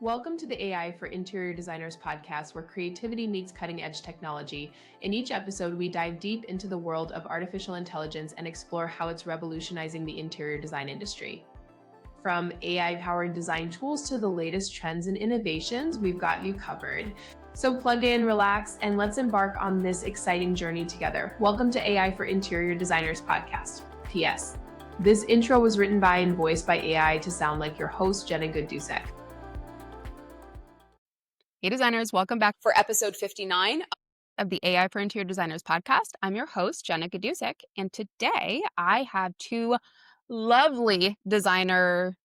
Welcome to the AI for Interior Designers podcast, where creativity meets cutting edge technology. In each episode, we dive deep into the world of artificial intelligence and explore how it's revolutionizing the interior design industry. From AI-powered design tools to the latest trends and innovations, we've got you covered. So plug in, relax, and let's embark on this exciting journey together. Welcome to AI for Interior Designers podcast. P.S. This intro was written by and voiced by AI to sound like your host, Jenna Gaidusek. Hey designers, welcome back for episode 59 of the AI for Interior Designers podcast. I'm your host, Jenna Gaidusek, and today I have two lovely designer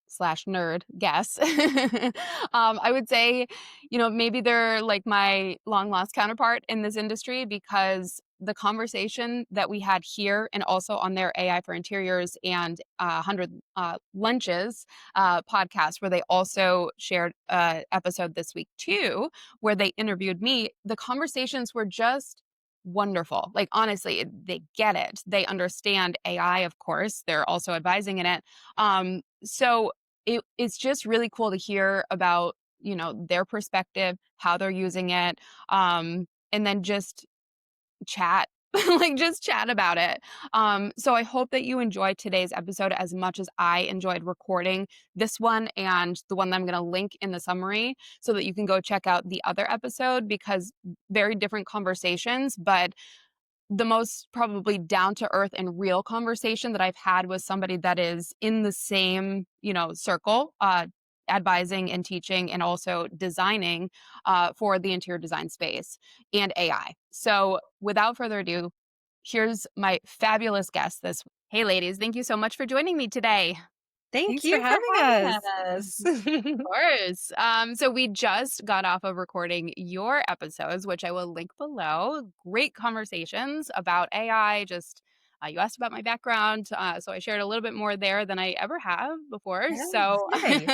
/ nerd guests. I would say, maybe they're like my long lost counterpart in this industry, because the conversation that we had here and also on their AI for Interiors and 100 Lunches podcast, where they also shared an episode this week too, where they interviewed me, the conversations were just wonderful. Like, honestly, they get it. They understand AI, of course. They're also advising in it. So it's just really cool to hear about, their perspective, how they're using it, and then just chat, just chat about it. So I hope that you enjoyed today's episode as much as I enjoyed recording this one and the one that I'm going to link in the summary, so that you can go check out the other episode, because very different conversations, but the most probably down to earth and real conversation that I've had was somebody that is in the same, circle, advising and teaching and also designing for the interior design space and AI. So without further ado, here's my fabulous guest this week. Hey ladies, thank you so much for joining me today. Thanks you for having us. Of course. So we just got off of recording your episodes, which I will link below. Great conversations about AI. Just you asked about my background, so I shared a little bit more there than I ever have before. Yeah, So, yay.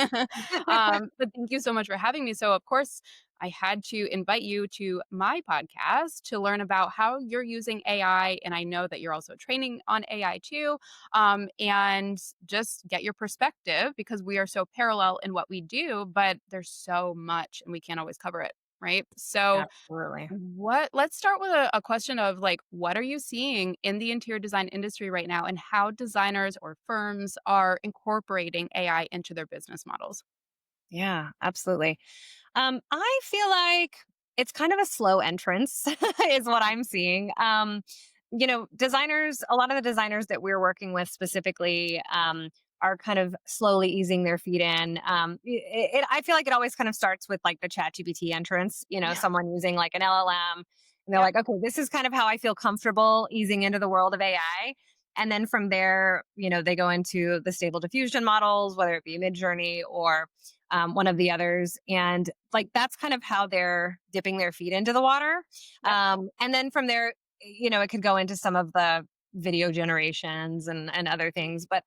but thank you so much for having me. So, of course, I had to invite you to my podcast to learn about how you're using AI. And I know that you're also training on AI too, and just get your perspective, because we are so parallel in what we do, but there's so much and we can't always cover it. Right. So Absolutely. let's start with a question of, like, what are you seeing in the interior design industry right now, and how designers or firms are incorporating AI into their business models? Yeah, absolutely. I feel like it's kind of a slow entrance is what I'm seeing. Designers, a lot of the designers that we're working with specifically, are kind of slowly easing their feet in. I feel like it always kind of starts with like the ChatGPT entrance, Yeah. someone using like an LLM, and they're Yeah. like, okay, this is kind of how I feel comfortable easing into the world of AI. And then from there, they go into the stable diffusion models, whether it be Midjourney or one of the others. And like, that's kind of how they're dipping their feet into the water. Yeah. And then from there, it could go into some of the video generations and other things. But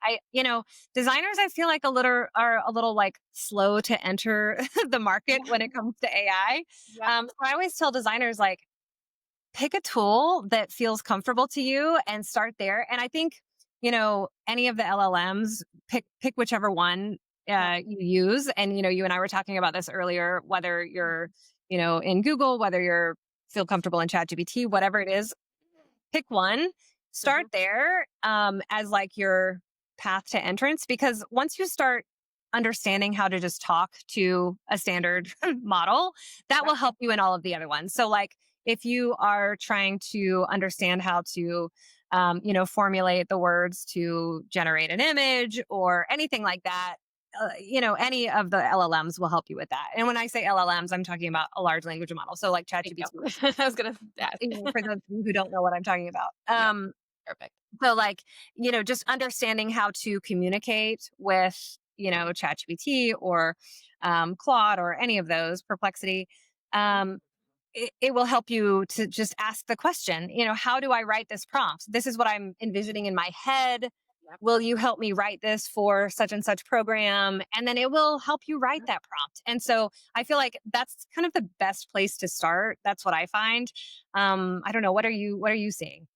designers, I feel like are a little like slow to enter the market when it comes to AI. Yeah. So I always tell designers, like, pick a tool that feels comfortable to you and start there. And I think, any of the LLMs, pick whichever one you use. And, you and I were talking about this earlier, whether you're, in Google, whether you're feel comfortable in ChatGPT, whatever it is, pick one, start there as like your path to entrance. Because once you start understanding how to just talk to a standard model, that will help you in all of the other ones. So like, if you are trying to understand how to, formulate the words to generate an image or anything like that, any of the LLMs will help you with that. And when I say LLMs, I'm talking about a large language model. So like ChatGPT. I was going to ask. For those of you who don't know what I'm talking about. Perfect. So like, just understanding how to communicate with, ChatGPT or Claude or any of those, Perplexity. It will help you to just ask the question, how do I write this prompt? This is what I'm envisioning in my head. Yep. Will you help me write this for such and such program? And then it will help you write that prompt. And so I feel like that's kind of the best place to start. That's what I find. I don't know. What are you seeing?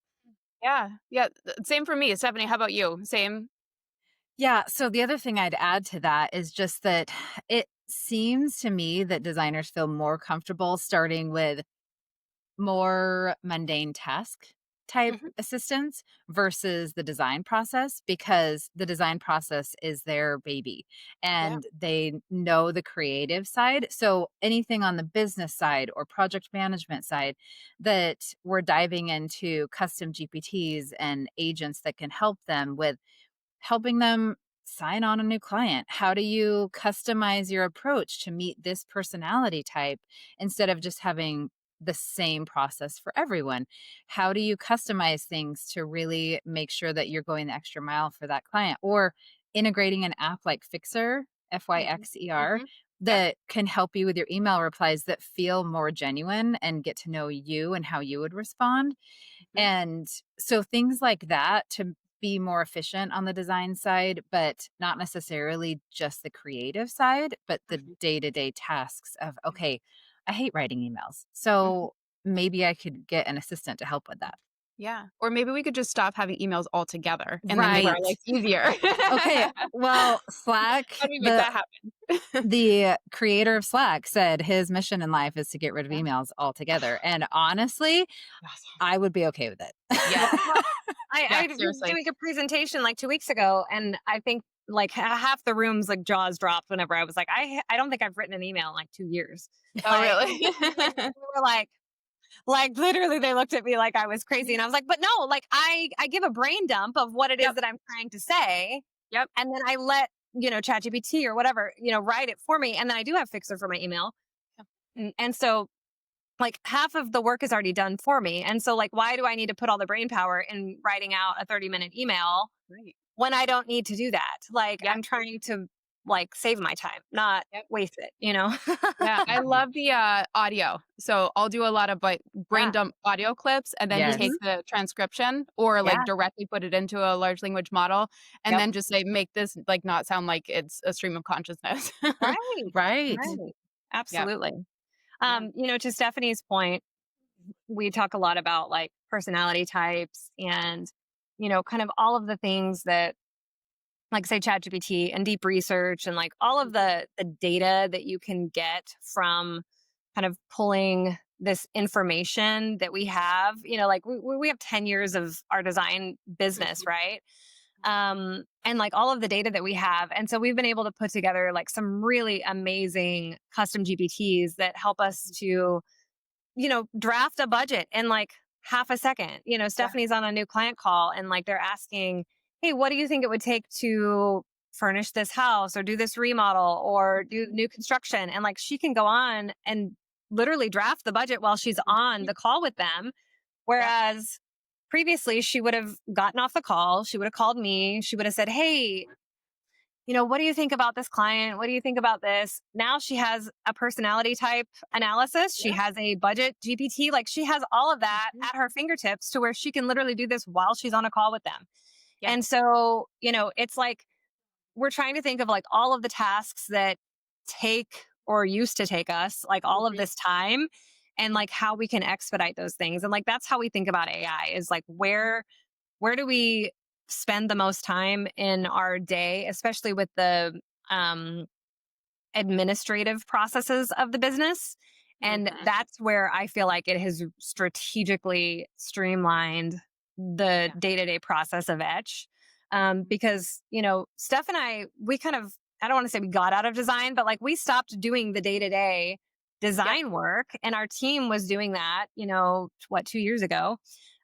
Yeah. Yeah. Same for me. Stephanie, how about you? Same? Yeah. So the other thing I'd add to that is just that seems to me that designers feel more comfortable starting with more mundane task type Mhm. assistance versus the design process, because the design process is their baby Yeah. and they know the creative side. So anything on the business side or project management side, that we're diving into custom GPTs and agents that can help them with helping them sign on a new client. How do you customize your approach to meet this personality type instead of just having the same process for everyone? How do you customize things to really make sure that you're going the extra mile for that client? Or integrating an app like Fixer, Mhm. FYXER, Mhm. Yep. that can help you with your email replies that feel more genuine and get to know you and how you would respond. Mhm. And so things like that to be more efficient on the design side, but not necessarily just the creative side, but the Mhm. day-to-day tasks of, okay, I hate writing emails. Mhm. So maybe I could get an assistant to help with that. Yeah. Or maybe we could just stop having emails altogether and then make our Right. life easier. Okay. Well, How Slack, do we make the that happen? the creator of Slack said his mission in life is to get rid of Yeah. emails altogether. And honestly, Yes. I would be okay with it. Yeah. Well, Yeah, I was seriously. doing a presentation like 2 weeks ago, and I think like half the room's like jaws dropped whenever I was like, I don't think I've written an email in like 2 years. Oh, Like, really? we were like literally they looked at me like I was crazy, and I was like, but no, like I give a brain dump of what it is Yep. that I'm trying to say, Yep. and then I let ChatGPT or whatever write it for me, and then I do have Fixer for my email, and so like half of the work is already done for me. And so like why do I need to put all the brain power in writing out a 30-minute email Right. when I don't need to do that? Like Yep. I'm trying to like save my time, not Yep. waste it. Yeah, I Mhm. love the, audio. So I'll do a lot of, like, brain Yeah. dump audio clips and then Yes. take the transcription or, like, Yeah. directly put it into a large language model and Yep. then just say, "Make this, like, not sound like it's a stream of consciousness." Right. Right. Right. Yep. Absolutely. Yeah. To Stephanie's point, we talk a lot about like personality types and, kind of all of the things that like say ChatGPT and deep research and like all of Mhm. the data that you can get from kind of pulling this information that we have, like we have 10 years of our design business, Mhm. right? And like all of the data that we have. And so we've been able to put together like some really amazing custom GPTs that help us to draft a budget in like half a second. Yeah. Stephanie's on a new client call and like they're asking, hey, what do you think it would take to furnish this house or do this remodel or do new construction? And like she can go on and literally draft the budget while she's on Mhm. the call with them. Yep. Whereas previously she would have gotten off the call, she would have called me, she would have said, hey, what do you think about this client? What do you think about this? Now she has a personality type analysis. She Yeah. has a budget GPT. Like she has all of that Mhm. at her fingertips to where she can literally do this while she's on a call with them. Yeah. And so, it's like we're trying to think of like all of the tasks that take or used to take us like all of Mhm. this time and like how we can expedite those things. And like that's how we think about AI is like where do we spend the most time in our day, especially with the um, administrative processes of the business? And Mhm. that's where I feel like it has strategically streamlined the Yeah. day to day process of Etch. Because, Steph and we kind of, I don't want to say we got out of design, but like we stopped doing the day to day Yep. design work and our team was doing that, 2 years ago.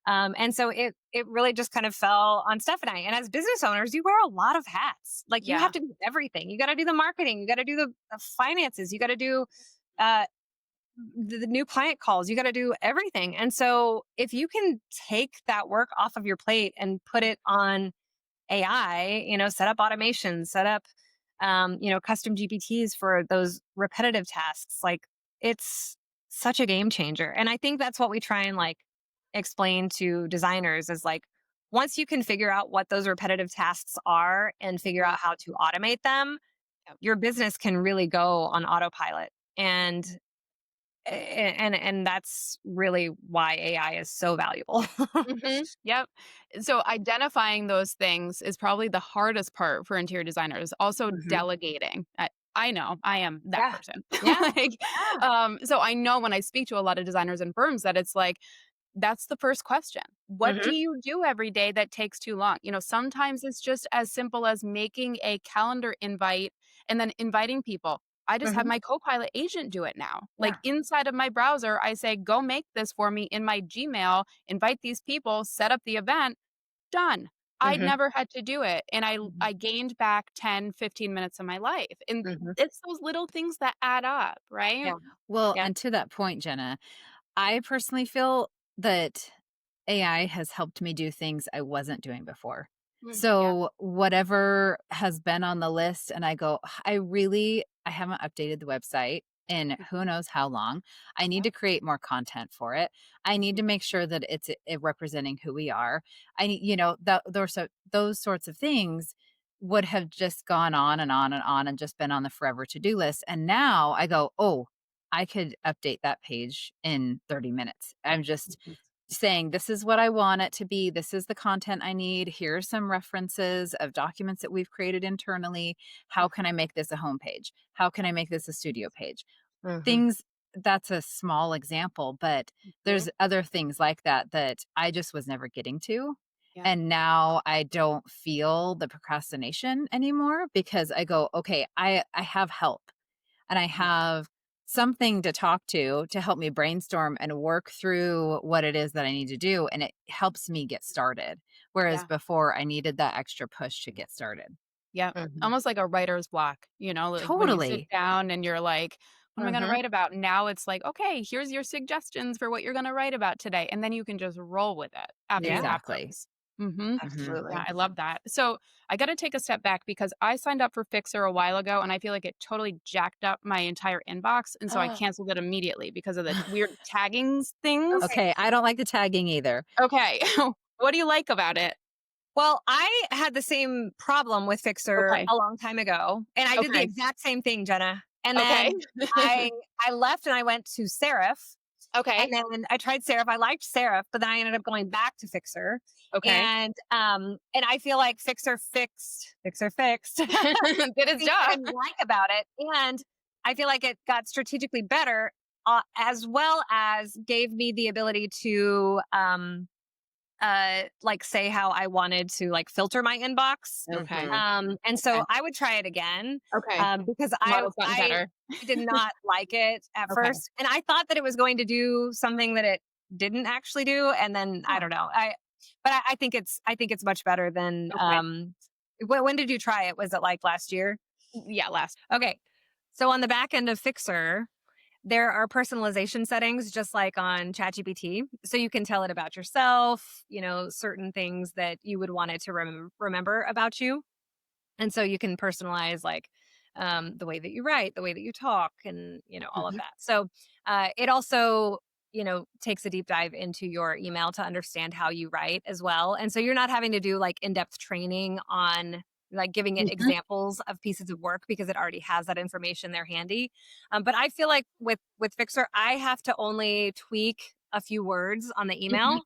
And so it really just kind of fell on Steph and I. And as business owners, you wear a lot of hats. Like you Yeah. have to do everything. You got to do the marketing. You got to do the finances. You got to do uh, the new client calls. You got to do everything. And so if you can take that work off of your plate and put it on AI, set up automation, set up, custom GPTs for those repetitive tasks, like it's such a game changer. And I think that's what we try and like explain to designers is like, once you can figure out what those repetitive tasks are and figure Mhm. out how to automate them, Yep. your business can really go on autopilot. And that's really why AI is so valuable. Mhm. Yep. So identifying those things is probably the hardest part for interior designers. Also Mhm. delegating. I know I am that Yeah. person. Yeah. Like, Yeah. so I know when I speak to a lot of designers and firms that it's like, that's the first question. What do Mhm. you do every day that takes too long? Sometimes it's just as simple as making a calendar invite and then inviting people. I just have Mhm. my Copilot agent do it now. Like Yeah. inside of my browser, I say, go make this for me in my Gmail, invite these people, set up the event, done. I'd Mhm. never had to do it. And I Mhm. I gained back 10, 15 minutes of my life. And Mhm. it's those little things that add up, right? Yeah. Well, Yeah. and to that point, Jenna, I personally feel that AI has helped me do things I wasn't doing before. Yeah. So whatever has been on the list and I go, I haven't updated the website in who knows how long. I need Yeah. to create more content for it. I need Mhm. to make sure that it's representing who we are. I need, those sorts of things would have just gone on and on and on and just been on the forever to-do list. And now I go, oh, I could update that page in 30 minutes. I'm just Mhm. saying, this is what I want it to be. This is the content I need. Here are some references of documents that we've created internally. How can I make this a homepage? How can I make this a studio page? Mhm. Things That's a small example, but Mhm. there's other things like that that I just was never getting to. Yeah. And now I don't feel the procrastination anymore because I go, okay, I have help and I Yeah. have something to talk to help me brainstorm and work through what it is that I need to do. And it helps me get started. Whereas Yeah. before I needed that extra push to get started. Yeah. Mhm. Almost like a writer's block, like when you sit Totally. down and you're like, what am I going to Mhm. write about? Now it's like, okay, here's your suggestions for what you're going to write about today. And then you can just roll with it after you Yeah. have Exactly. those. Mm-hmm. Hmm. Yeah, Absolutely. I love that. So I got to take a step back because I signed up for Fixer a while ago and I feel like it totally jacked up my entire inbox. And so I Oh, canceled it immediately because of the weird tagging things. okay. Okay. I don't like the tagging either. Okay. What do you like about it? Well, I had the same problem with Fixer Okay. a long time ago, and I did the Okay. exact same thing, Jenna. And Okay. then I I left and I went to Serif, and Okay. then I tried Serif. I liked Serif, but then I ended up going back to Fixer, Okay. and I feel like Fixer fixed Did its things I job. didn't like about it, and I feel like it got strategically better, as well as gave me the ability to like say how I wanted to like filter my inbox. Okay. Mhm. And Okay. so I would try it again, Okay. because Model's gotten I better. did not like it at Okay. first, and I thought that it was going to do something that it didn't actually do, and then I Oh, don't know. I think it's much better than okay. when did you try it? Was it like last year? Yeah, last. Okay, so on the back end of Fixer, there are personalization settings just like on ChatGPT. So you can tell it about yourself, certain things that you would want it to remember about you. And so you can personalize like the way that you write, the way that you talk, and, all of Mhm. that. So it also, takes a deep dive into your email to understand how you write as well. And so you're not having to do like in depth training on like giving it Mhm. examples of pieces of work because it already has that information there handy. But I feel like with Fixer, I have to only tweak a few words on the Mhm. email.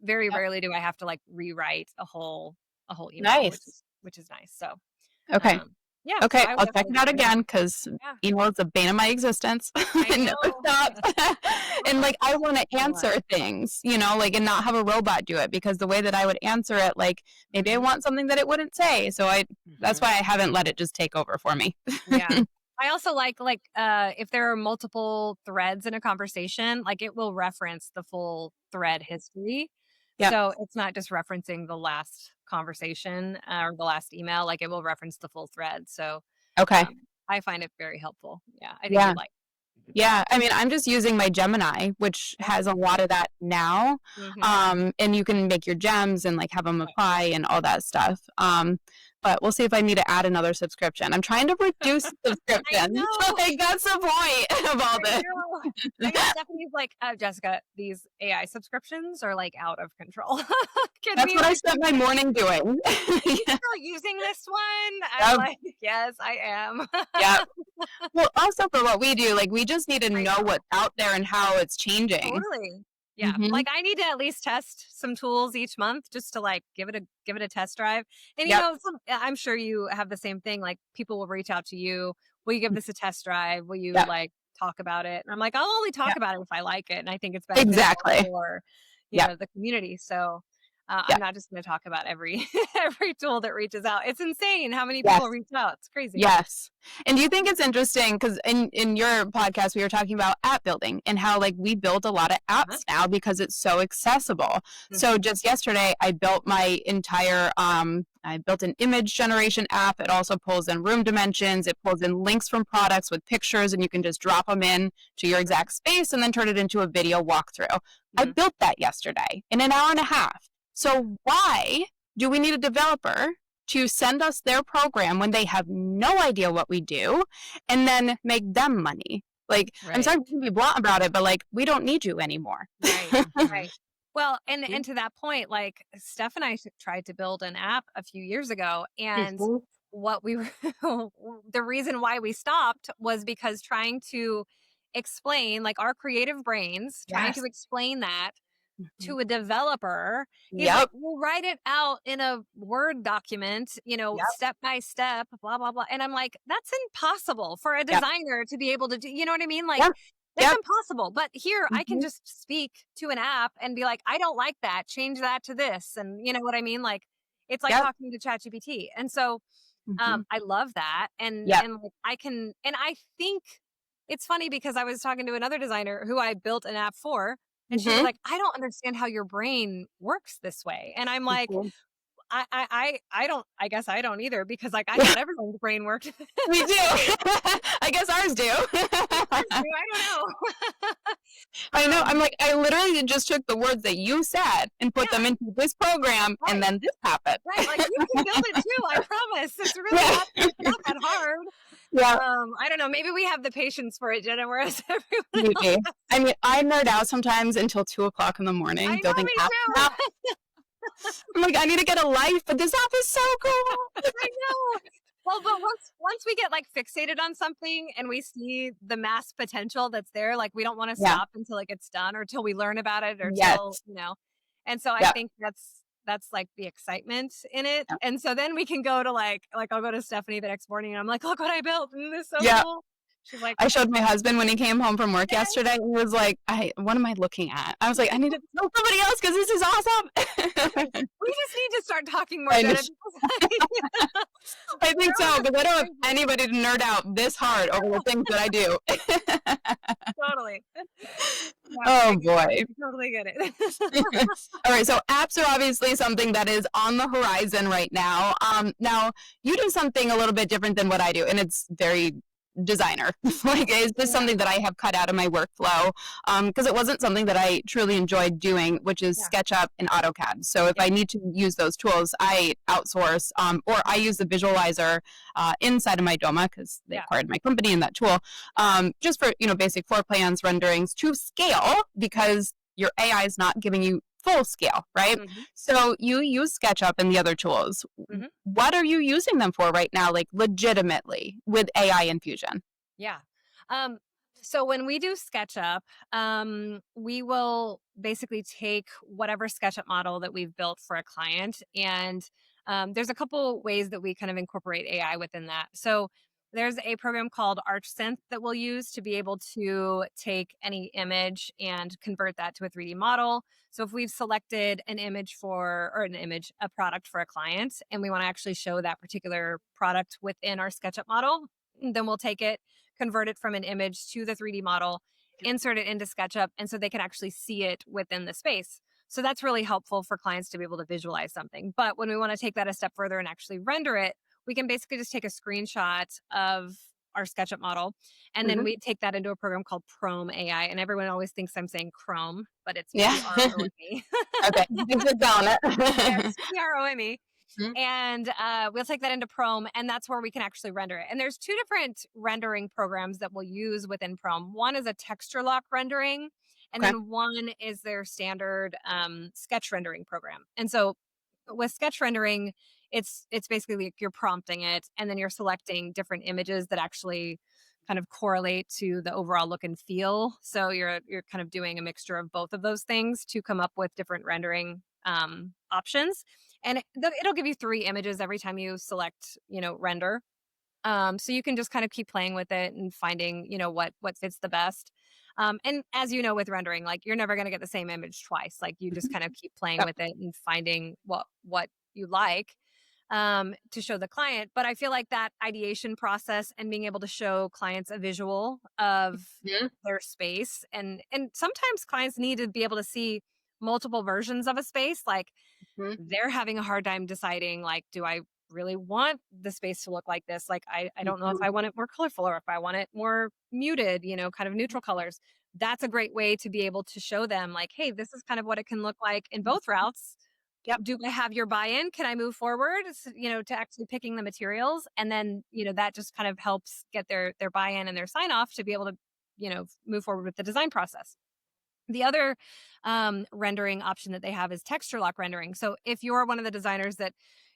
Very Yep. rarely do I have to like rewrite a whole email, which Nice. is which is nice. So Okay. yeah, so Okay, I would I'll check definitely it out recommend it. again because Yeah, email is the bane of my existence. I It never know. stops. I'm And, like, like, I wanna a lot. answer things, like, and not have a robot do it because the way that I would answer it, like, maybe I Mhm, want something that it wouldn't say, so that's mhm. why I haven't let it just take over for me. Yeah. I also like if there are multiple threads in a conversation, like it will reference the full thread history. Yep. So it's not just referencing the last conversation or the last email, like it will reference the full thread. So Okay. I find it very helpful. Yeah, I think Yeah. you'd like Yeah, I mean, I'm just using my Gemini, which it. has a lot of that now, Mhm. and you can make your gems and, like, have them apply and all that stuff, but we'll see if I need to add another subscription. I'm trying to reduce I subscriptions, know. like, that's the point of all I this. know. I know Stephanie's like, Jessica, these AI subscriptions are like out of control. Can That's we what I like, spent my morning doing. are you Yeah, still using this one? I'm yep, like, yes, I am. yep. Well, also for what we do, like, we just need to I know know. what's out there and how it's changing. Totally. Yeah. Like I need to at least test some tools each month just to like give it a test drive. And you Yep. know, I'm sure you have the same thing. Like people will reach out to you. Will you give this a test drive? Will you Yep. like talk about it? And I'm like, I'll only talk Yep. about it if I like it and I think it's beneficial Exactly. for Yep. the community. So I'm Yep. not just going to talk about every tool that reaches out. It's insane how many Yes. people reach out. It's crazy. Yes. And do you think it's interesting because in your podcast, we were talking about app building and how like we build a lot of apps now because it's so accessible. So just yesterday, I built my entire, I built an image generation app. It also pulls in room dimensions. It pulls in links from products with pictures and you can just drop them in to your exact space and then turn it into a video walkthrough. I built that yesterday in an hour and a half. So why do we need a developer to send us their program when they have no idea what we do and then make them money? Like, I'm sorry to be blunt about it, but like, we don't need you anymore. Right. Well, and to that point, like Steph and I tried to build an app a few years ago and what we were, the reason why we stopped was because trying to explain like our creative brains, trying to explain that to a developer. He's like, we'll write it out in a Word document, you know, step by step, blah, blah, blah. And I'm like, that's impossible for a designer to be able to do, you know what I mean? Like, that's impossible. But here I can just speak to an app and be like, I don't like that. Change that to this. And you know what I mean? Like, it's like talking to ChatGPT. And so I love that. And like I can, and I think it's funny because I was talking to another designer who I built an app for. And she was like, I don't understand how your brain works this way. And I'm like, I guess I don't either because like I thought everyone's brain worked. We do. I guess ours do. I don't know. I know. I'm like, I literally just took the words that you said and put them into this program and then this happened. Right. Like you can build it too. I promise. It's really not that hard. Yeah. I don't know. Maybe we have the patience for it, Jenna, whereas everyone else. I mean, I nerd out sometimes until 2:00 in the morning I know, building me apps. too. I'm like, I need to get a life, but this app is so cool. I know. Well, but once we get like fixated on something and we see the mass potential that's there, like we don't want to stop until it gets done or till we learn about it or till, you know. And so I think that's like the excitement in it. And so then we can go to like I'll go to Stephanie the next morning and I'm like, look what I built. And this is so cool. She's like, I showed my husband when he came home from work yesterday. He was like, what am I looking at? I was like, I need to tell somebody else because this is awesome. We just need to start talking more. Jenna, I think so, because I don't have anybody to nerd out this hard over the things that I do. Totally. Oh boy. I totally get it. All right, so apps are obviously something that is on the horizon right now. Now you do something a little bit different than what I do, and it's very designer. Like, it's just something that I have cut out of my workflow because it wasn't something that I truly enjoyed doing, which is SketchUp and AutoCAD. So if I need to use those tools, I outsource or I use the visualizer inside of my Doma because they acquired my company and that tool just for, you know, basic floor plans, renderings to scale because your AI is not giving you full scale, right? So you use SketchUp and the other tools. What are you using them for right now, like legitimately with AI infusion? Yeah. So when we do SketchUp, we will basically take whatever SketchUp model that we've built for a client. And there's a couple ways that we kind of incorporate AI within that. So there's a program called ArchSynth that we'll use to be able to take any image and convert that to a 3D model. So if we've selected an image a product for a client, and we want to actually show that particular product within our SketchUp model, then we'll take it, convert it from an image to the 3D model, insert it into SketchUp, and so they can actually see it within the space. So that's really helpful for clients to be able to visualize something. But when we want to take that a step further and actually render it, we can basically just take a screenshot of our SketchUp model, and then we take that into a program called Chrome AI. And everyone always thinks I'm saying Chrome, but it's P-R-O-M-E. Okay, thanks for spelling it. Yes, P-R-O-M-E. And we'll take that into Chrome, and that's where we can actually render it. And there's two different rendering programs that we'll use within Chrome. One is a texture lock rendering, and then one is their standard sketch rendering program. And so with sketch rendering, it's basically like you're prompting it, and then you're selecting different images that actually kind of correlate to the overall look and feel. So you're kind of doing a mixture of both of those things to come up with different rendering options. And it'll give you 3 images every time you select, render. So you can just kind of keep playing with it and finding, what fits the best. And as you know, with rendering, like you're never going to get the same image twice. Like you just kind of keep playing Yep. with it and finding what you like to show the client. But I feel like that ideation process and being able to show clients a visual of Mhm. their space, and sometimes clients need to be able to see multiple versions of a space. Like Mhm. they're having a hard time deciding, like, do I really want the space to look like this? Like, I don't know if I want it more colorful or if I want it more muted, kind of neutral colors. That's a great way to be able to show them, like, hey, this is kind of what it can look like in both routes. Yep. Do I have your buy-in? Can I move forward, to actually picking the materials? And then, that just kind of helps get their buy-in and their sign off to be able to, move forward with the design process. The other rendering option that they have is texture lock rendering. So if you're one of the designers that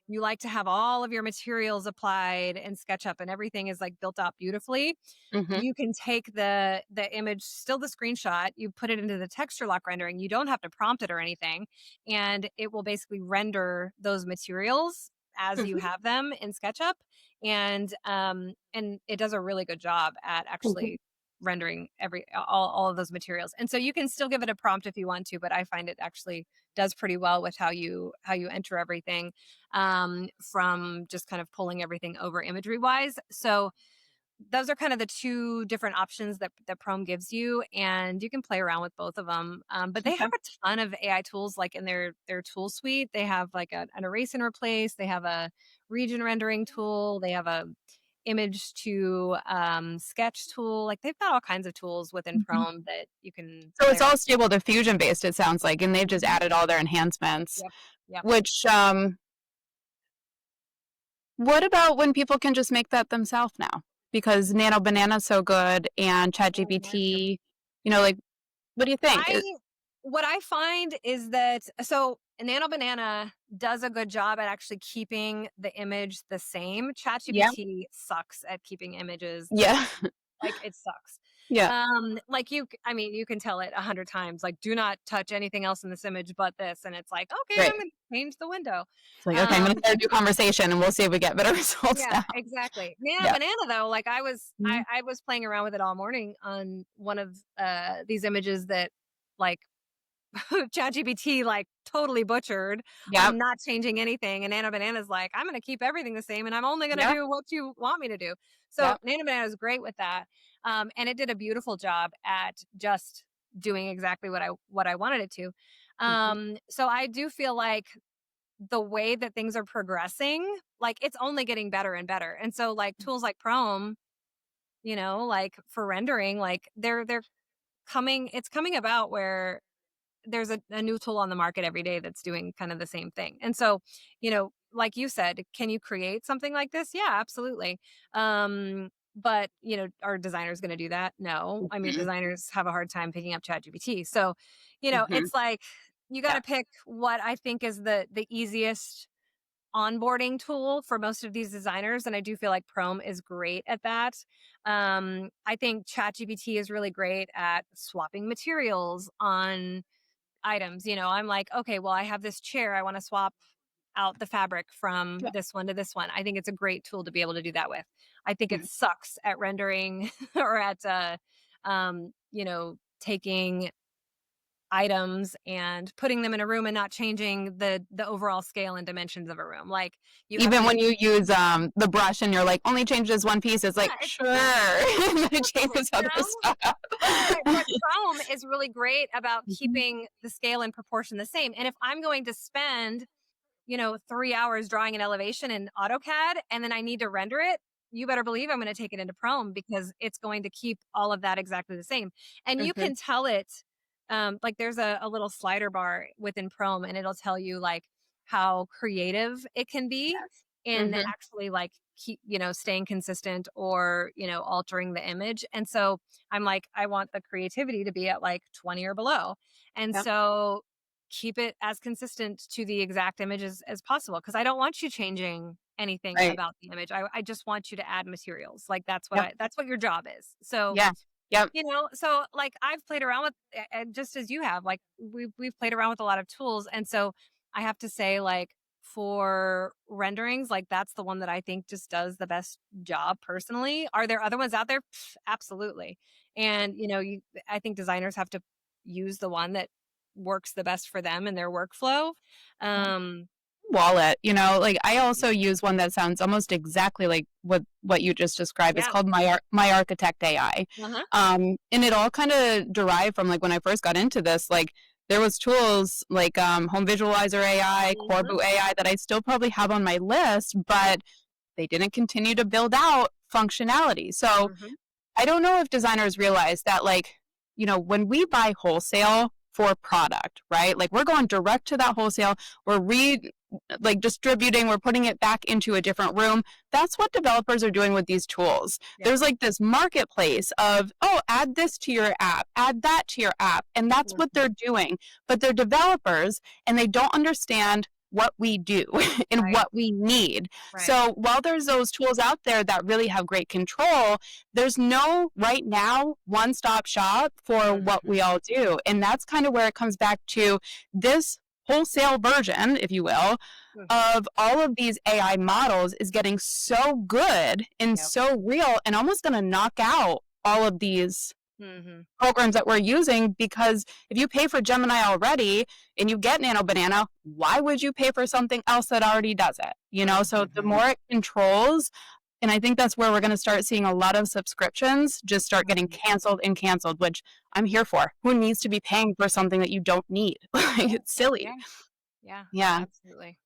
you like to have all of your materials applied in SketchUp and everything is like built out beautifully, Mhm. you can take the image, still the screenshot, you put it into the texture lock rendering. You don't have to prompt it or anything, and it will basically render those materials as you Mhm. have them in SketchUp, and it does a really good job at actually rendering all of those materials. And so you can still give it a prompt if you want to, but I find it actually does pretty well with how you enter everything, from just kind of pulling everything over imagery wise. So those are kind of the 2 different options that Chrome gives you, and you can play around with both of them. But they have a ton of AI tools, like in their tool suite. They have like an erase and replace. They have a region rendering tool. They have a image to sketch tool. Like they've got all kinds of tools within Mhm. Chrome that you can So play it's around. all Stable Diffusion based, it sounds like, and they've just added all their enhancements. Yep. Yep. Which, what about when people can just make that themselves now? Because Nano Banana's so good and Oh, yeah. ChatGPT, like, what do you think? What I find is that, so Nano Banana does a good job at actually keeping the image the same. Yeah. ChatGPT sucks at keeping images the Yeah. same. Like it sucks. Yeah. Like you can tell it 100 times, like, do not touch anything else in this image but this. And it's like, okay, Right. I'm going to change the window. It's like, okay, I'm going to start a new conversation and we'll see if we get better results Yeah, now. exactly. Nano Yeah. Banana though, like I was Mhm. I was playing around with it all morning on one of these images that, like, ChatGPT like totally butchered. Yep. I'm not changing anything. And Nano Banana's like, I'm going to keep everything the same and I'm only going to Yeah. do what you want me to do. So Yep. Nano Banana is great with that. And it did a beautiful job at just doing exactly what I wanted it to. So I do feel like the way that things are progressing, like it's only getting better and better. And so like tools like Chrome, like for rendering, like they're coming, it's coming about where there's a new tool on the market every day that's doing kind of the same thing. And so, like you said, can you create something like this? Yeah, absolutely. But are designers going to do that? No. I mean, Mhm. designers have a hard time picking up ChatGPT. So, Mhm. it's like you got to Yeah. pick what I think is the easiest onboarding tool for most of these designers. And I do feel like Chrome is great at that. I think ChatGPT is really great at swapping materials on items. I'm like, okay, well, I have this chair. I want to swap out the fabric from Yeah. this one to this one. I think it's a great tool to be able to do that with. I think it Mhm. sucks at rendering or at, taking items and putting them in a room and not changing the overall scale and dimensions of a room. Like you have Even to when you use the brush and you're like, only change this one piece, it's like, yeah, sure. And then it exactly. changes other stuff. But Chrome is really great about Mhm. keeping the scale and proportion the same. And if I'm going to spend 3 hours drawing an elevation in AutoCAD and then I need to render it, you better believe I'm going to take it into Chrome because it's going to keep all of that exactly the same. And you Mhm. can tell it, like there's a little slider bar within Chrome and it'll tell you like how creative it can be Yes. in Mhm. actually like keep, staying consistent or, altering the image. And so I'm like, I want the creativity to be at like 20 or below. And Yep. so keep it as consistent to the exact images as possible because I don't want you changing anything Right. about the image. I just want you to add materials. Like that's what Yep. that's what your job is. So, Yeah. Yep. so like I've played around with just as you have, like we've played around with a lot of tools. And so I have to say, like, for renderings, like that's the one that I think just does the best job personally. Are there other ones out there? Pff, absolutely. And I think designers have to use the one that works the best for them and their workflow. Um, Wallet, like I also use one that sounds almost exactly like what you just described. It's yeah. called My Architect AI. Uh-huh. And it all kind of derived from like when I first got into this, like there was tools like Home Visualizer AI, Core Mhm. Boot AI that I still probably have on my list, but they didn't continue to build out functionality. So Mhm. I don't know if designers realize that, like, when we buy wholesale for product, right? Like we're going direct to that wholesale, we're distributing, we're putting it back into a different room. That's what developers are doing with these tools. Yeah. There's like this marketplace of, oh, add this to your app, add that to your app. And that's what they're doing. But they're developers and they don't understand what we do and Right. what we need. Right. So while there's those tools out there that really have great control, there's no right now one-stop shop for what we all do. And that's kind of where it comes back to this wholesale version, if you will, of all of these AI models is getting so good and so real and almost going to knock out all of these programs that we're using, because if you pay for Gemini already and you get Nano Banana, why would you pay for something else that already does it? So the more it controls, and I think that's where we're going to start seeing a lot of subscriptions just start getting canceled and canceled, which I'm here for. Who needs to be paying for something that you don't need? Like, it's silly. Yeah. Absolutely.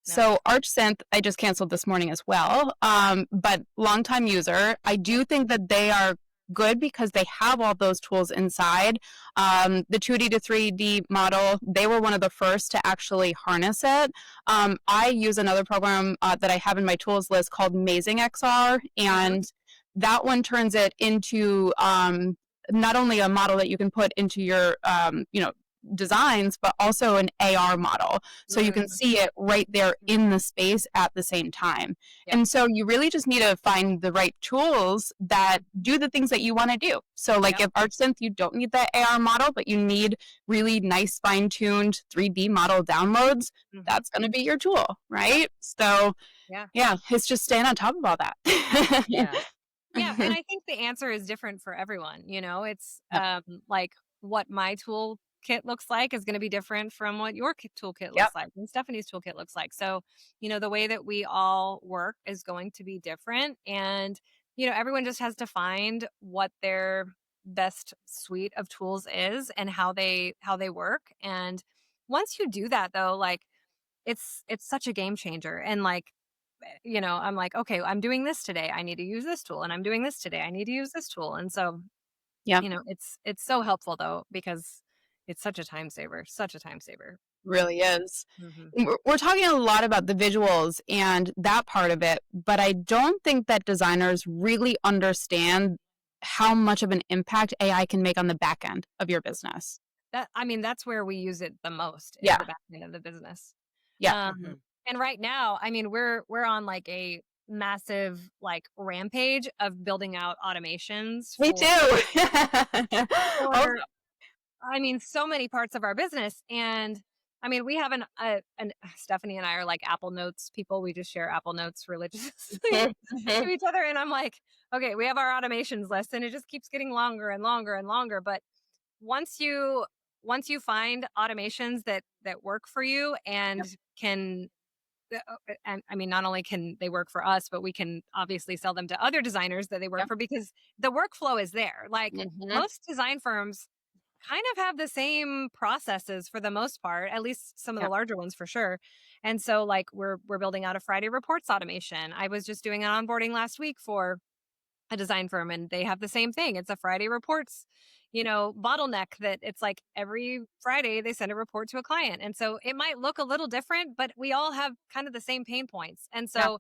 No. So Arch Synth, I just canceled this morning as well. But longtime user, I do think that they are good because they have all those tools inside. The 2D to 3D model, they were one of the first to actually harness it. I use another program that I have in my tools list called Amazing XR, and that one turns it into not only a model that you can put into your designs, but also an AR model. So you can see it right there in the space at the same time. And so you really just need to find the right tools that do the things that you want to do. So like if ArchSynth, you don't need that AR model, but you need really nice fine-tuned 3D model downloads, that's going to be your tool, right? So yeah, it's just staying on top of all that. Yeah, and I think the answer is different for everyone. It's like what my toolkit looks like is going to be different from what your toolkit looks like and Stephanie's toolkit looks like. So, the way that we all work is going to be different. And, everyone just has to find what their best suite of tools is and how they work. And once you do that, though, like it's such a game changer. And like, I'm like, okay, I'm doing this today, I need to use this tool, and I'm doing this today, I need to use this tool. And so, it's so helpful though, because it's such a time saver. Really is. We're talking a lot about the visuals and that part of it, but I don't think that designers really understand how much of an impact AI can make on the back end of your business. That's where we use it the most, is the back end of the business. And right now, we're on like a massive like rampage of building out automations. Me too. So many parts of our business. And we have Stephanie and I are like Apple Notes people. We just share Apple Notes religiously to each other. And I'm like, okay, we have our automations list and it just keeps getting longer and longer and longer. But once you find automations that work for you and can, and not only can they work for us, but we can obviously sell them to other designers that they work for, because the workflow is there. Like most design firms kind of have the same processes for the most part, at least some of the larger ones for sure. And so like we're building out a Friday reports automation. I was just doing an onboarding last week for a design firm, and they have the same thing. It's a Friday reports, bottleneck that it's like every Friday they send a report to a client. And so it might look a little different, but we all have kind of the same pain points. And so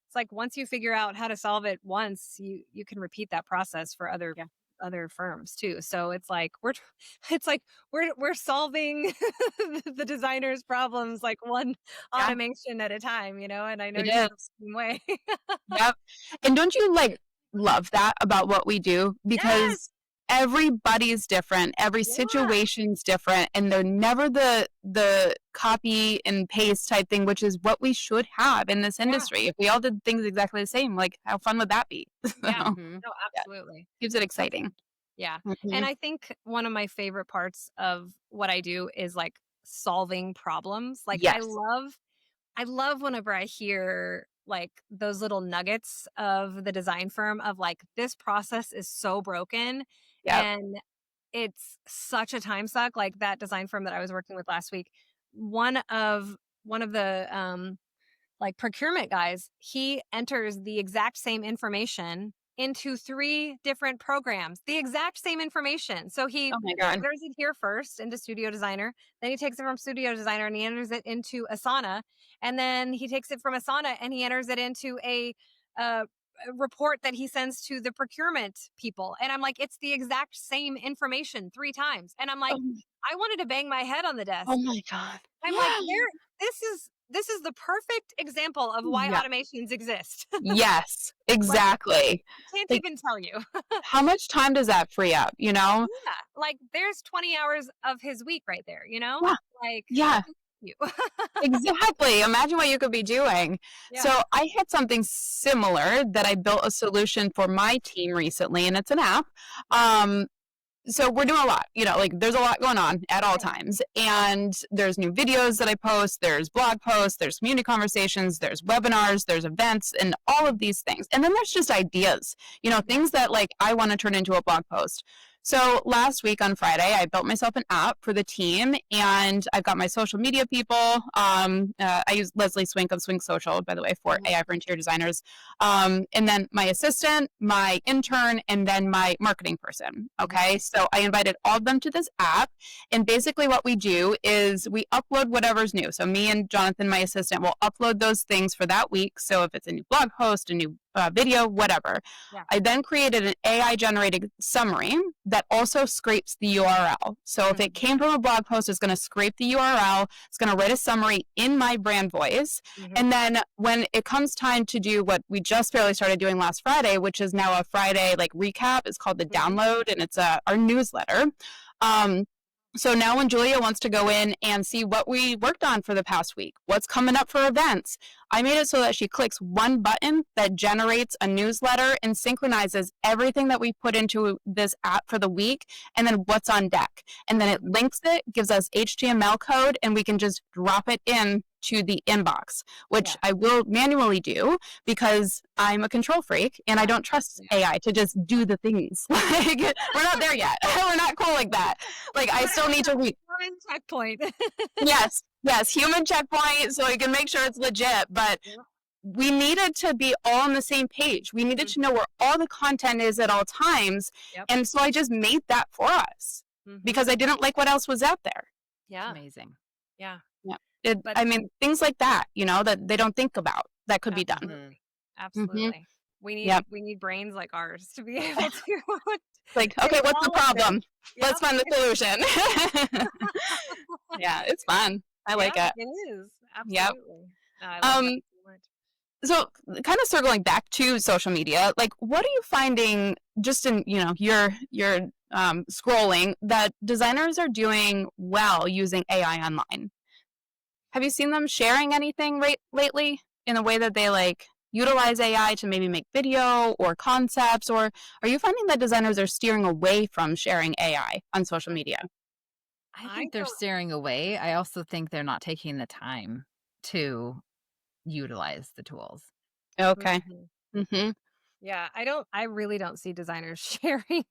it's like once you figure out how to solve it once, you can repeat that process for other other firms too. So it's like we're solving the designer's problems like one Yeah, automation at a time, and I know it you feel is. the same way. Yep. And don't you like love that about what we do? Yes. Because everybody's different, every Yeah. situation's different, and they're never the copy and paste type thing, which is what we should have in this Yeah. industry. If we all did things exactly the same, like how fun would that be? Yeah. So, Mhm. No, yeah, absolutely. keeps it exciting. Yeah. And Mhm. I think one of my favorite parts of what I do is like solving problems. Like Yes. I love whenever I hear like those little nuggets of the design firm of like this process is so broken Yep. and it's such a time suck. Like that design firm that I was working with last week, one of the like procurement guys, he enters the exact same information into 3 different programs, the exact same information. So he Oh my God. enters it here first into Studio Designer, then he takes it from Studio Designer and he enters it into Asana, and then he takes it from Asana and he enters it into a report that he sends to the procurement people. And I'm like, it's the exact same information 3 times. And I'm like, Oh, I wanted to bang my head on the desk. oh my God. I'm like, this is the perfect example of why Yeah. automations exist. Yes, Like, exactly. I can't Like, even tell you. how much time does that free up, you know? Yeah, like there's 20 hours of his week right there, Yeah. Like, Yeah. you. Exactly. Imagine what you could be doing. Yeah. So I had something similar that I built a solution for my team recently, and it's an app. So we're doing a lot, like there's a lot going on at all times. And there's new videos that I post, there's blog posts, there's community conversations, there's webinars, there's events, and all of these things. And then there's just ideas, things that like I want to turn into a blog post. So last week on Friday, I built myself an app for the team, and I've got my social media people. I use Leslie Swink of Swink Social, by the way, for AI for interior designers. And then my assistant, my intern, and then my marketing person. Okay. So I invited all of them to this app. And basically what we do is we upload whatever's new. So me and Jonathan, my assistant, will upload those things for that week. So if it's a new blog post, a new video, whatever. Yeah. I then created an AI generated summary that also scrapes the URL. So if it came from a blog post, it's going to scrape the URL. It's going to write a summary in my brand voice. And then when it comes time to do what we just barely started doing last Friday, which is now a Friday like recap, it's called the download, and it's our newsletter. So now when Julia wants to go in and see what we worked on for the past week, what's coming up for events, I made it so that she clicks one button that generates a newsletter and synchronizes everything that we put into this app for the week and then what's on deck. And then it links it, gives us HTML code, and we can just drop it in to the inbox, which I will manually do because I'm a control freak and I don't trust AI to just do the things. Like, we're not there yet. We're not cool like that. Like, I still need to read. Human checkpoint. Yes, human checkpoint so we can make sure it's legit. But we needed to be all on the same page. We needed to know where all the content is at all times. And so I just made that for us because I didn't like what else was out there. Yeah. Amazing. Yeah. I mean, things like that, that they don't think about that could be done. Absolutely. We need brains like ours to be able to. Like, okay, what's the problem? Let's find the solution. Yeah, it's fun. I like it. It is. Absolutely. Yep. I love that so much. So kind of circling back to social media, like what are you finding just in, your scrolling that designers are doing well using AI online? Have you seen them sharing anything lately in the way that they like utilize AI to maybe make video or concepts? Or are you finding that designers are steering away from sharing AI on social media? I think they're steering away. I also think they're not taking the time to utilize the tools. Okay. Yeah, I really don't see designers sharing.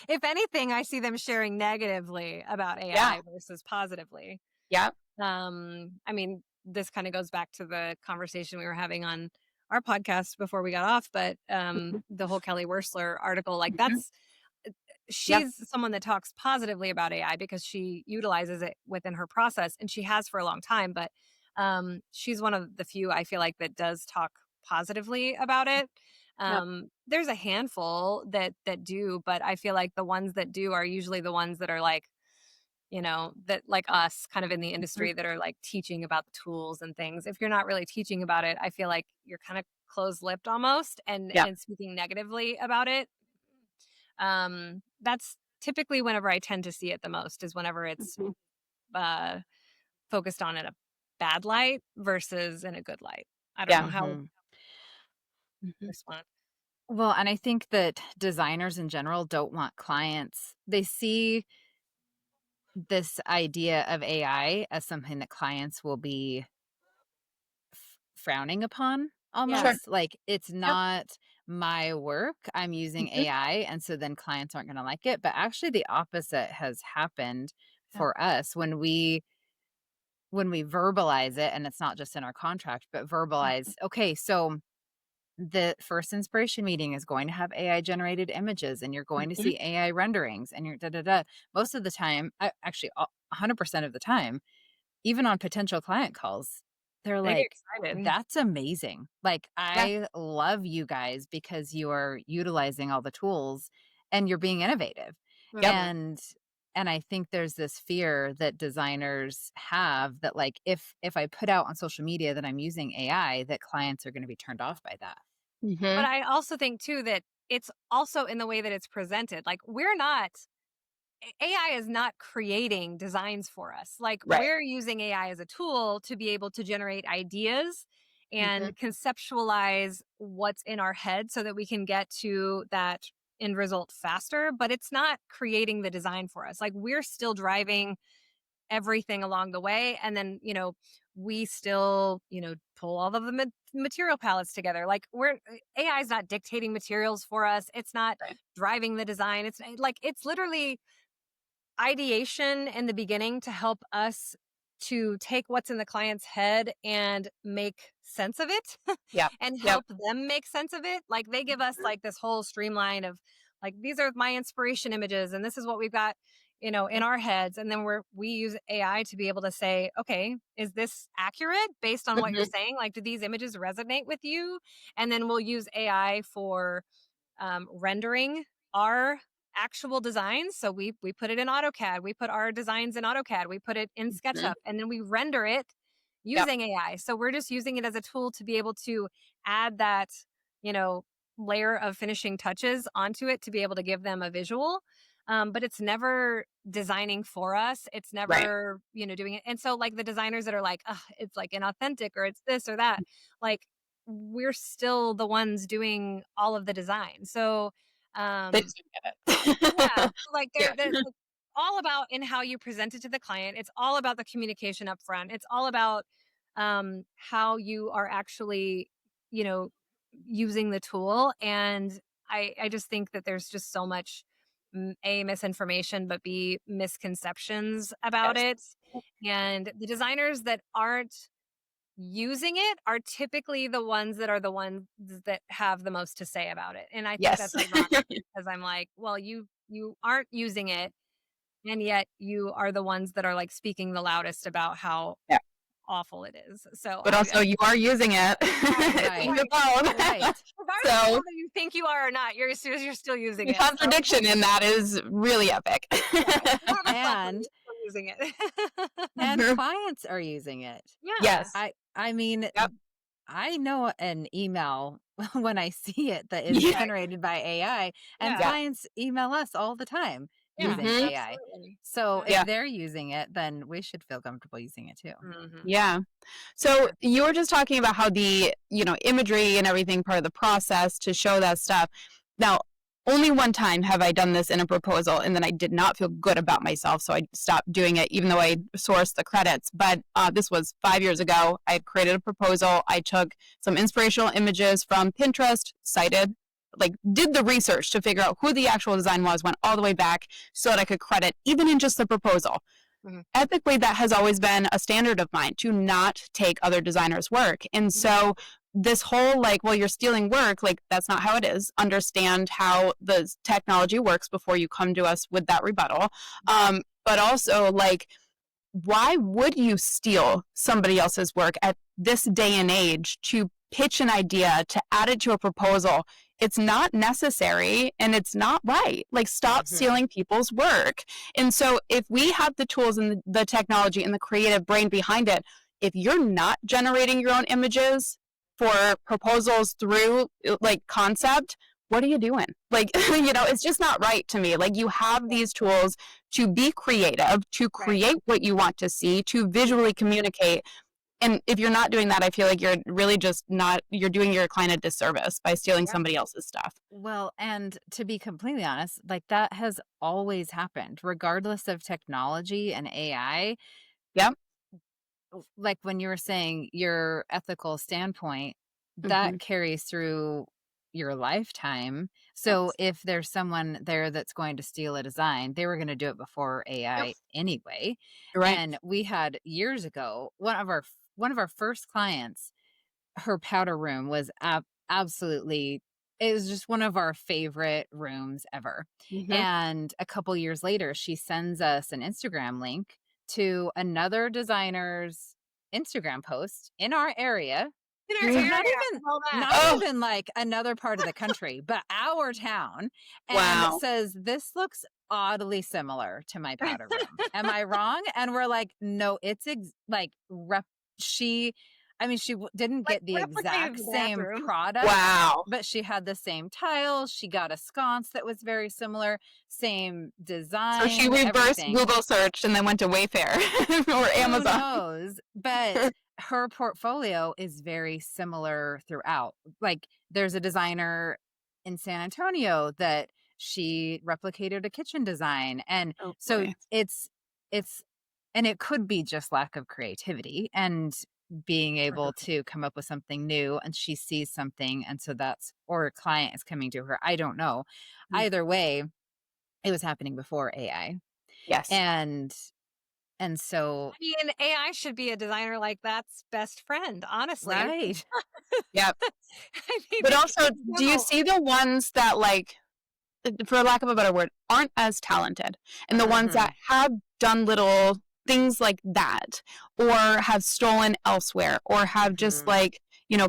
If anything, I see them sharing negatively about AI versus positively. Yeah. I mean, this kind of goes back to the conversation we were having on our podcast before we got off, but the whole Kelly Wersler article, like she's someone that talks positively about AI because she utilizes it within her process and she has for a long time, but she's one of the few I feel like that does talk positively about it. There's a handful that do, but I feel like the ones that do are usually the ones that are like, that like us kind of in the industry that are like teaching about the tools and things. If you're not really teaching about it, I feel like you're kind of closed-lipped almost and speaking negatively about it. That's typically whenever I tend to see it the most is whenever it's focused on in a bad light versus in a good light. I don't know how respond. Well, and I think that designers in general don't want clients. They see this idea of AI as something that clients will be frowning upon almost. Like it's not my work. I'm using AI. And so then clients aren't going to like it. But actually the opposite has happened for us when we verbalize it, and it's not just in our contract, but verbalize, okay, so the first inspiration meeting is going to have AI generated images and you're going to see AI renderings and you're Most of the time, actually 100% of the time, even on potential client calls, they're like, excited. That's amazing. Like, I love you guys because you are utilizing all the tools and you're being innovative. And I think there's this fear that designers have that like, if I put out on social media that I'm using AI, that clients are going to be turned off by that. But I also think too that it's also in the way that it's presented. Like AI is not creating designs for us. Like we're using AI as a tool to be able to generate ideas and conceptualize what's in our head so that we can get to that end result faster, but it's not creating the design for us. Like we're still driving everything along the way. And then, we still, pull all of the material palettes together. Like AI is not dictating materials for us. It's not driving the design. It's like, it's literally ideation in the beginning to help us to take what's in the client's head and make sense of it and help them make sense of it. Like they give us like this whole streamline of like, these are my inspiration images and this is what we've got, in our heads. And then we use AI to be able to say, okay, is this accurate based on what you're saying? Like, do these images resonate with you? And then we'll use AI for rendering our actual designs. So we put it in AutoCAD. We put our designs in AutoCAD. We put it in SketchUp and then we render it using AI. So we're just using it as a tool to be able to add that, layer of finishing touches onto it to be able to give them a visual. But it's never designing for us. It's never, doing it. And so like the designers that are like, it's like inauthentic or it's this or that, like we're still the ones doing all of the design. So, They just don't get it. like they're all about in how you present it to the client. It's all about the communication up front. It's all about how you are actually, using the tool. And I just think that there's just so much A, misinformation, but B, misconceptions about it. And the designers that aren't using it are typically the ones that have the most to say about it. And I think that's ironic because I'm like, well, you aren't using it, and yet you are the ones that are like speaking the loudest about how awful it is. So, but also you are using it. Regardless of whether you think you are or not, you're still using it. The contradiction in that is really epic. And using it. And clients are using it. Yes. I mean, I know an email when I see it that is generated by AI, and clients email us all the time using AI. Absolutely. So if they're using it, then we should feel comfortable using it too. Yeah. So you were just talking about how the, imagery and everything part of the process to show that stuff. Now, only one time have I done this in a proposal, and then I did not feel good about myself, so I stopped doing it, even though I sourced the credits. But this was 5 years ago. I had created a proposal. I took some inspirational images from Pinterest, did the research to figure out who the actual design was, went all the way back so that I could credit even in just the proposal. Ethically, that has always been a standard of mine, to not take other designers' work. And so this whole you're stealing work, that's not how it is. Understand how the technology works before you come to us with that rebuttal. But also, why would you steal somebody else's work at this day and age to pitch an idea, to add it to a proposal? it's not necessary and it's not right. Like, stop stealing people's work. And so if we have the tools and the technology and the creative brain behind it, if you're not generating your own images for proposals through like concept, what are you doing? Like, it's just not right to me. Like, you have these tools to be creative, to create what you want to see, to visually communicate. And if you're not doing that, I feel like you're really just not, you're doing your client a disservice by stealing somebody else's stuff. Well, and to be completely honest, like that has always happened, regardless of technology and AI. Yep. Like when you were saying your ethical standpoint, that carries through your lifetime. So if there's someone there that's going to steal a design, they were going to do it before AI anyway. Right. And we had years ago, one of our first clients, her powder room was absolutely, it was just one of our favorite rooms ever. And a couple years later, she sends us an Instagram link to another designer's Instagram post in our area. Not even like another part of the country, but our town. And it says, this looks oddly similar to my powder room. Am I wrong? And we're like, no, it's she didn't get the exact same product. Wow. But she had the same tiles. She got a sconce that was very similar, same design. So she reversed Google search and then went to Wayfair or Amazon. Who knows? But her portfolio is very similar throughout. Like there's a designer in San Antonio that she replicated a kitchen design. And it's, and it could be just lack of creativity and being able to come up with something new, and she sees something. And so or a client is coming to her. I don't know. Either way, it was happening before AI. Yes. And so, I mean, AI should be a designer like that's best friend, honestly. Right. Yep. But also, do you see the ones that, like, for lack of a better word, aren't as talented, and the ones that have done little things like that, or have stolen elsewhere, or have just like,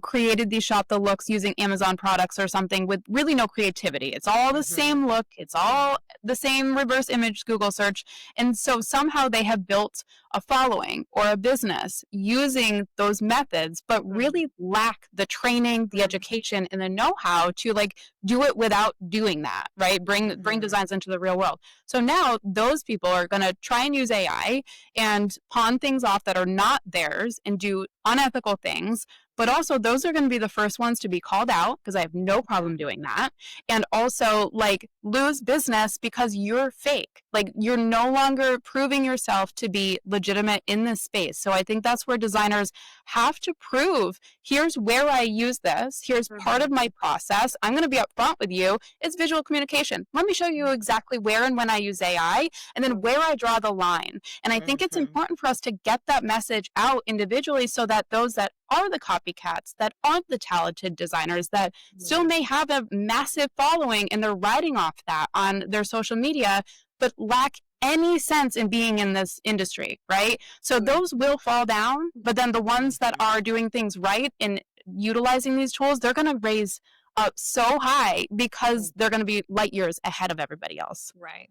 created these shop the looks using Amazon products or something with really no creativity. It's all the same look. It's all the same reverse image Google search. And so somehow they have built a following or a business using those methods, but really lack the training, the education, and the know-how to like do it without doing that, right? Bring designs into the real world. So now those people are going to try and use AI and pawn things off that are not theirs and do unethical things. But also those are going to be the first ones to be called out, because I have no problem doing that. And also like lose business because you're fake. Like you're no longer proving yourself to be legitimate in this space. So I think that's where designers have to prove, here's where I use this. Here's part of my process. I'm going to be upfront with you. It's visual communication. Let me show you exactly where and when I use AI, and then where I draw the line. And I think it's important for us to get that message out individually, so that those that are the copycats, that aren't the talented designers, that still may have a massive following and they're riding off that on their social media, but lack any sense in being in this industry, right? So those will fall down, but then the ones that are doing things right and utilizing these tools, they're going to raise up so high because they're going to be light years ahead of everybody else. Right.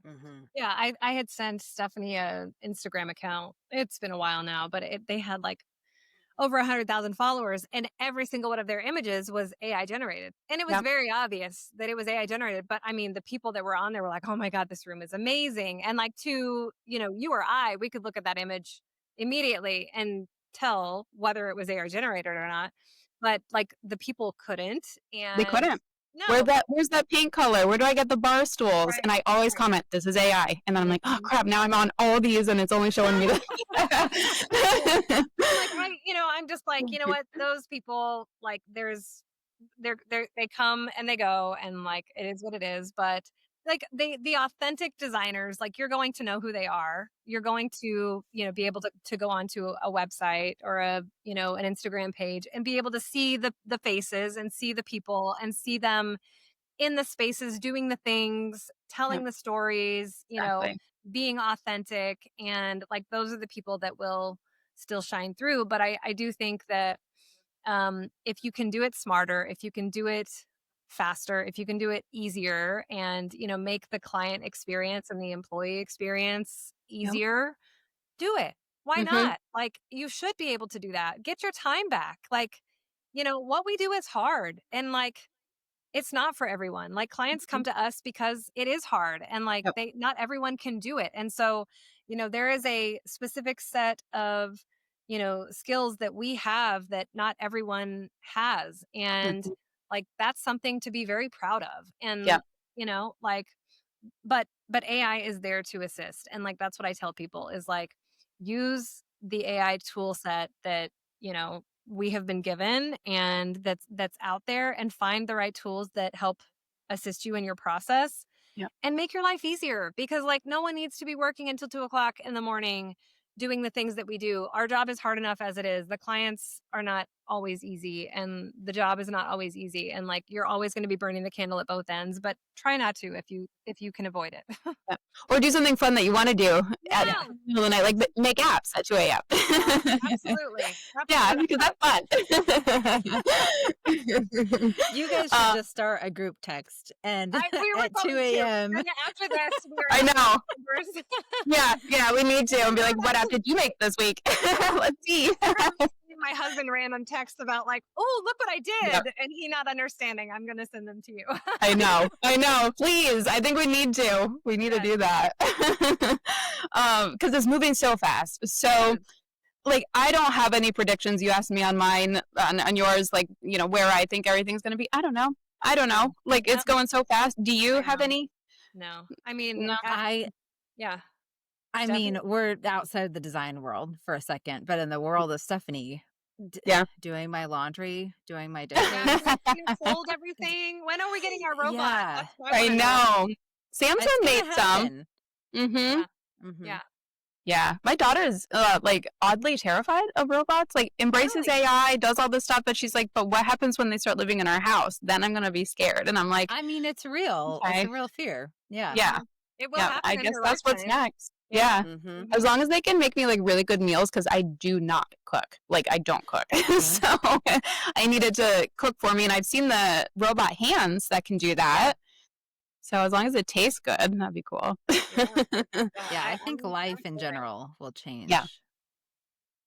Yeah, I had sent Stephanie a Instagram account. It's been a while now, but they had like over 100,000 followers, and every single one of their images was AI generated. And it was very obvious that it was AI generated. But I mean, the people that were on there were like, oh my God, this room is amazing. And like you or I, we could look at that image immediately and tell whether it was AI generated or not. But like the people couldn't. And they couldn't. No. Where's that paint color? Where do I get the bar stools? Right. And I always comment, this is AI. And then I'm like, oh crap, now I'm on all these and it's only showing me that. I'm just like, you know what? Those people, like, they come and they go, and like, it is what it is. But like the authentic designers, like, you're going to know who they are. You're going to, be able to go onto a website or an Instagram page and be able to see the faces and see the people and see them in the spaces, doing the things, telling the stories, being authentic. And like, those are the people that will still shine through. But I do think that if you can do it smarter, if you can do it faster, if you can do it easier and, make the client experience and the employee experience easier, do it. Why not? Like, you should be able to do that. Get your time back. Like, what we do is hard, and like, it's not for everyone. Like, clients come to us because it is hard, and like, not everyone can do it. And so, there is a specific set of, skills that we have that not everyone has. And like, that's something to be very proud of. And, like, but AI is there to assist. And like, that's what I tell people is like, use the AI tool set that, we have been given and that's out there, and find the right tools that help assist you in your process and make your life easier, because like, no one needs to be working until 2:00 in the morning doing the things that we do. Our job is hard enough as it is. The clients are not always easy, and the job is not always easy. And like, you're always going to be burning the candle at both ends, but try not to if you can avoid it. Or do something fun that you want to do at the middle of the night, like make apps at 2 a.m. Absolutely. Yeah, because that's fun. You guys should just start a group text and at 2 a.m. And after this, I know. Yeah, we need to. And be like, what app did you make this week? Let's see. My husband random texts about like, oh, look what I did. And he not understanding. I'm going to send them to you. I know. Please. I think we need to. We need to do that. Because it's moving so fast. So like, I don't have any predictions. You asked me on mine, on yours, like, where I think everything's going to be. I don't know. Like, it's going so fast. Do you have any? No. I mean, No. I mean, we're outside the design world for a second, but in the world of Stephanie, doing my laundry, doing my dishes. You fold everything. When are we getting our robot? Yeah. I know. Samsung made some. Yeah. My daughter is like oddly terrified of robots, like embraces AI, does all this stuff, but she's like, but what happens when they start living in our house? Then I'm going to be scared. And I'm like, I mean, it's real. Okay. It's a real fear. Yeah. It will happen. I guess that's what's next. Yeah. As long as they can make me like really good meals, because I do not cook. Like, I don't cook. So I needed to cook for me. And I've seen the robot hands that can do that. So as long as it tastes good, that'd be cool. Yeah, I think life in general will change.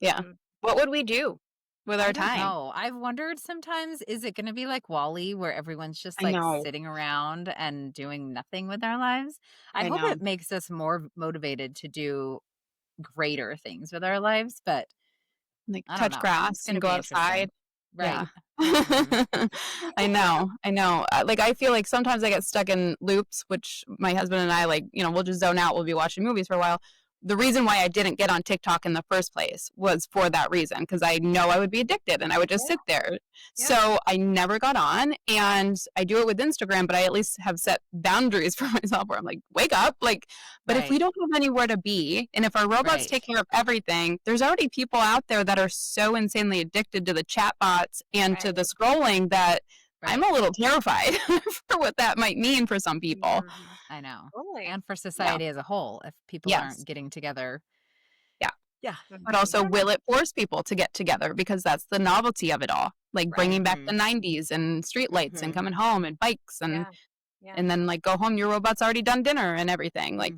Yeah. What would we do with our time? No, I've wondered sometimes, is it going to be like WALL-E, where everyone's just like sitting around and doing nothing with their lives? I hope it makes us more motivated to do greater things with our lives, but like touch grass and go outside. Right. Yeah. I know. Like, I feel like sometimes I get stuck in loops, which my husband and I, like, we'll just zone out. We'll be watching movies for a while. The reason why I didn't get on TikTok in the first place was for that reason, because I know I would be addicted and I would just sit there. So I never got on, and I do it with Instagram, but I at least have set boundaries for myself where I'm like, wake up. Like, but if we don't have anywhere to be, and if our robots take care of everything, there's already people out there that are so insanely addicted to the chatbots and to the scrolling that I'm a little terrified for what that might mean for some people. I know. Totally. And for society as a whole, if people aren't getting together. Yeah. But also, will it force people to get together? Because that's the novelty of it all. Like bringing back the 90s and streetlights and coming home and bikes and then like go home, your robot's already done dinner and everything. Like,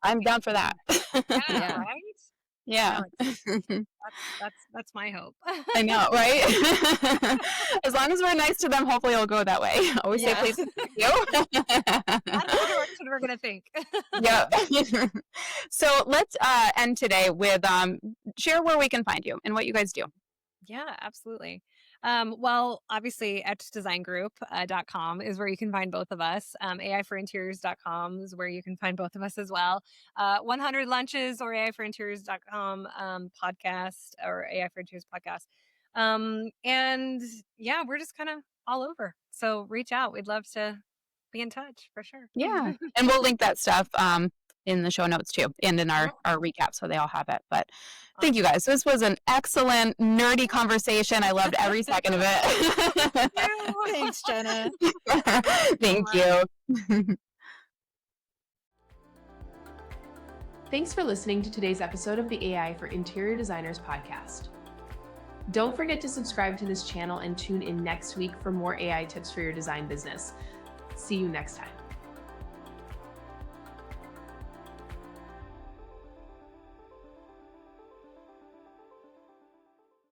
I'm down for that. Right? Yeah. That's my hope. I know, right? As long as we're nice to them, hopefully it'll go that way. Always say please. Thank you. That's the direction we're gonna think. Yeah. So let's end today with share where we can find you and what you guys do. Yeah, absolutely. Well, obviously, etchdesigngroup.com is where you can find both of us. AIforinteriors.com is where you can find both of us as well. 100 Lunches or AIforinteriors.com podcast or AI for Interiors podcast. And yeah, we're just kind of all over. So reach out. We'd love to be in touch for sure. Yeah. And we'll link that stuff in the show notes too, and in our recap, so they all have it. But thank you guys. This was an excellent nerdy conversation. I loved every second of it. Thanks, Jenna. Thank you. Thanks for listening to today's episode of the AI for Interior Designers podcast. Don't forget to subscribe to this channel and tune in next week for more AI tips for your design business. See you next time.